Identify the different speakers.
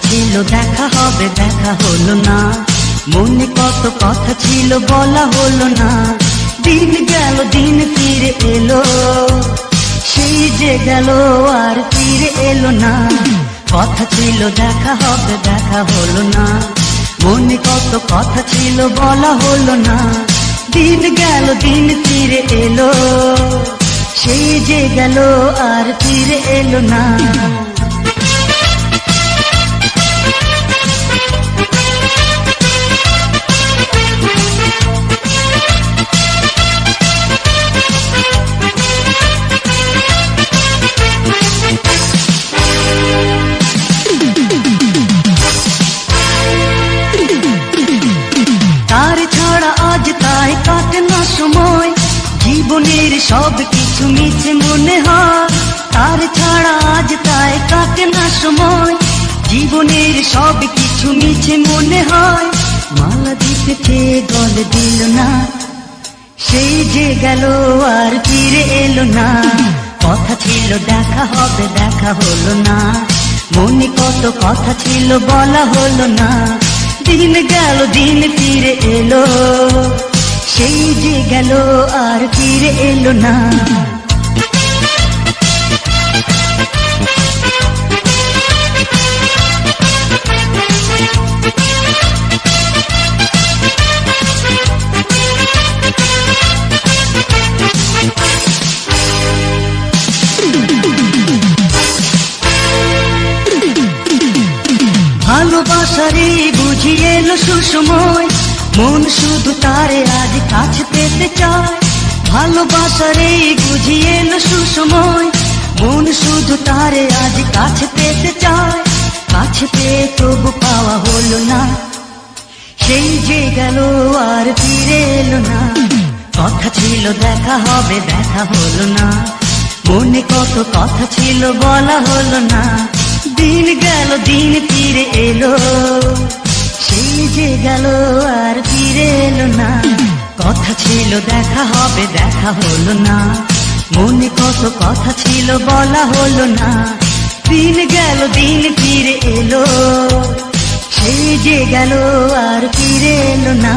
Speaker 1: ছিল দেখা হবে দেখা হলো না, মনে কত কথা ছিল বলা হলো না। দিন গেল দিন ফিরে এলো, সেই যে গেল আর ফিরে এলো না। কথা ছিল দেখা হবে দেখা হলো না, মনে কত কথা ছিল বলা হলো না। দিন গেল দিন ফিরে এলো, সেই যে গেল আর ফিরে এলো না। তার ছাড়া আজ তাই কাটে না সময়, জীবনের সব কিছু মিছে মনে হয়। তার ছাড়া আজ তাই কাটে না সময়, জীবনের সব কিছু মিছে মনে হয়। মালা দিতে চেয়ে গলে দিল না, সেই যে গেল আর ফিরে এলো না। কথা ছিল দেখা হবে দেখা হলো না, মনে কত কথা ছিল বলা হলো না। দিন গেল দিন ফিরে এলো, সেই যে গেল আর ফিরে এলো না। ভালোবাসারে বুঝিয়ে এলো সুসময়, মন শুধু তারে আজ কাছে পেতে চায়। ভালোবাসারে বুঝিয়ে এলো সুসময়, মন শুধু তারে আজ কাছে পেতে চায়। কাছে পেয়ে তবু পাওয়া হলো না, সেই যে গেল আর ফিরে এলো না। কথা ছিল দেখা হবে দেখা হলো না, মনে কত কথা ছিল বলা হলো না। দিন গেল দিন ফিরে এলো, সেই যে গেল আর ফিরে এলো না। কথা ছিল দেখা হবে দেখা হলো না, মনে কত কথা ছিল বলা হলো না। দিন গেল দিন ফিরে এলো, সেই যে গেল আর ফিরে এলো না।